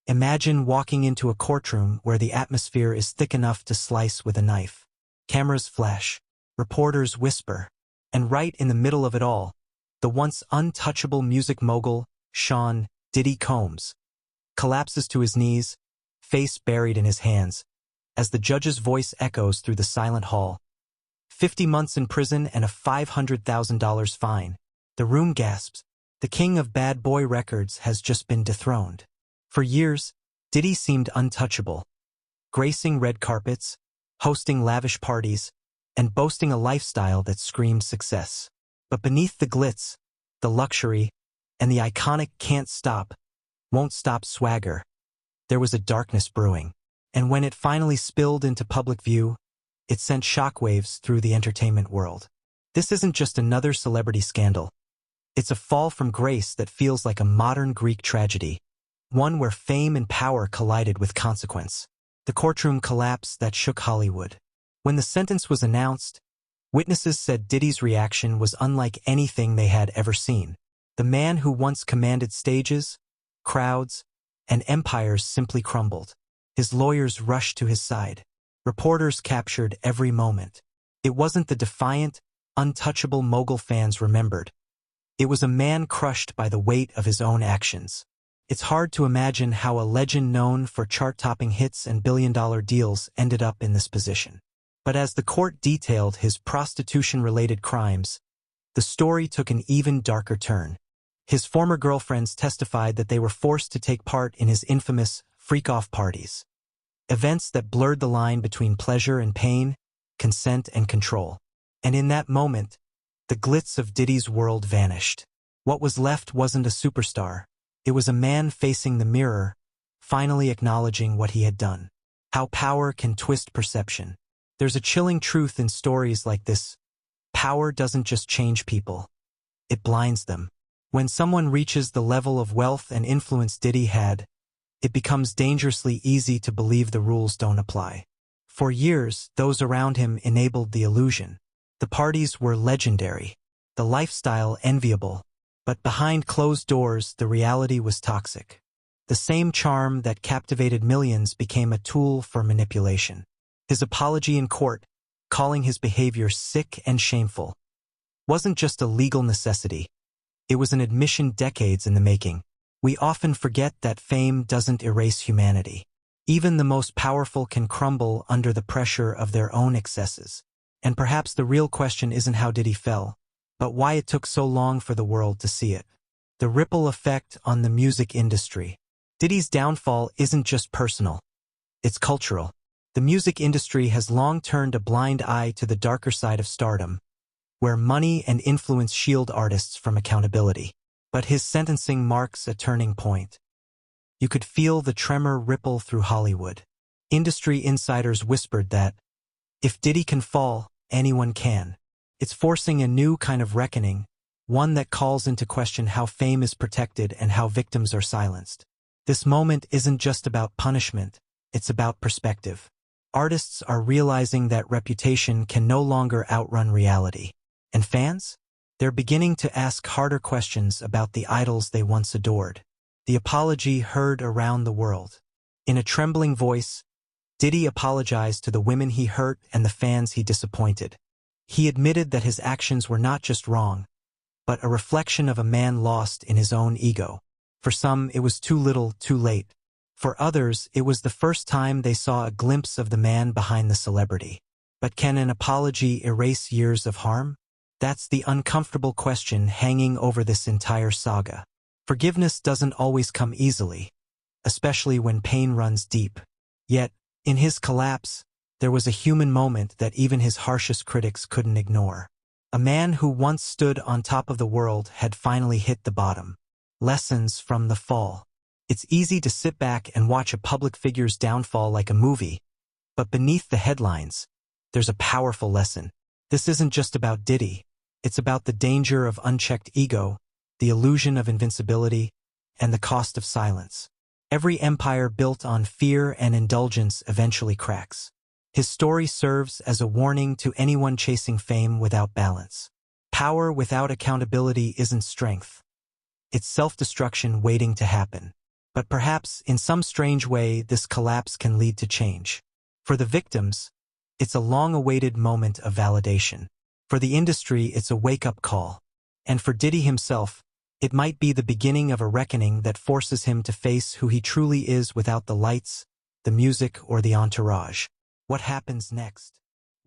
Imagine walking into a courtroom where the atmosphere is thick enough to slice with a knife. Cameras flash, reporters whisper, and right in the middle of it all, the once untouchable music mogul, Sean Diddy Combs, collapses to his knees, face buried in his hands, as the judge's voice echoes through the silent hall. 50 months in prison and a $500,000 fine. The room gasps. The king of bad boy records has just been dethroned. For years, Diddy seemed untouchable, gracing red carpets, hosting lavish parties, and boasting a lifestyle that screamed success. But beneath the glitz, the luxury, and the iconic can't stop, won't stop swagger, there was a darkness brewing. And when it finally spilled into public view, it sent shockwaves through the entertainment world. This isn't just another celebrity scandal. It's a fall from grace that feels like a modern Greek tragedy, one where fame and power collided with consequence. The courtroom collapse that shook Hollywood. When the sentence was announced, witnesses said Diddy's reaction was unlike anything they had ever seen. The man who once commanded stages, crowds, and empires simply crumbled. His lawyers rushed to his side. Reporters captured every moment. It wasn't the defiant, untouchable mogul fans remembered. It was a man crushed by the weight of his own actions. It's hard to imagine how a legend known for chart-topping hits and billion-dollar deals ended up in this position. But as the court detailed his prostitution-related crimes, the story took an even darker turn. His former girlfriends testified that they were forced to take part in his infamous freak-off parties. Events that blurred the line between pleasure and pain, consent and control. And in that moment, the glitz of Diddy's world vanished. What was left wasn't a superstar. It was a man facing the mirror, finally acknowledging what he had done. How power can twist perception. There's a chilling truth in stories like this. Power doesn't just change people. It blinds them. When someone reaches the level of wealth and influence Diddy had, it becomes dangerously easy to believe the rules don't apply. For years, those around him enabled the illusion. The parties were legendary, the lifestyle enviable, but behind closed doors, the reality was toxic. The same charm that captivated millions became a tool for manipulation. His apology in court, calling his behavior sick and shameful, wasn't just a legal necessity. It was an admission decades in the making. We often forget that fame doesn't erase humanity. Even the most powerful can crumble under the pressure of their own excesses. And perhaps the real question isn't how Diddy fell, but why it took so long for the world to see it. The ripple effect on the music industry. Diddy's downfall isn't just personal. It's cultural. The music industry has long turned a blind eye to the darker side of stardom, where money and influence shield artists from accountability. But his sentencing marks a turning point. You could feel the tremor ripple through Hollywood. Industry insiders whispered that, if Diddy can fall, anyone can. It's forcing a new kind of reckoning, one that calls into question how fame is protected and how victims are silenced. This moment isn't just about punishment, it's about perspective. Artists are realizing that reputation can no longer outrun reality. And fans? They're beginning to ask harder questions about the idols they once adored. The apology heard around the world. In a trembling voice, Diddy apologized to the women he hurt and the fans he disappointed. He admitted that his actions were not just wrong, but a reflection of a man lost in his own ego. For some, it was too little, too late. For others, it was the first time they saw a glimpse of the man behind the celebrity. But can an apology erase years of harm? That's the uncomfortable question hanging over this entire saga. Forgiveness doesn't always come easily, especially when pain runs deep. Yet, in his collapse, there was a human moment that even his harshest critics couldn't ignore. A man who once stood on top of the world had finally hit the bottom. Lessons from the fall. It's easy to sit back and watch a public figure's downfall like a movie, but beneath the headlines, there's a powerful lesson. This isn't just about Diddy. It's about the danger of unchecked ego, the illusion of invincibility, and the cost of silence. Every empire built on fear and indulgence eventually cracks. His story serves as a warning to anyone chasing fame without balance. Power without accountability isn't strength. It's self-destruction waiting to happen. But perhaps, in some strange way, this collapse can lead to change. For the victims, it's a long-awaited moment of validation. For the industry, it's a wake-up call. And for Diddy himself, it might be the beginning of a reckoning that forces him to face who he truly is without the lights, the music, or the entourage. What happens next?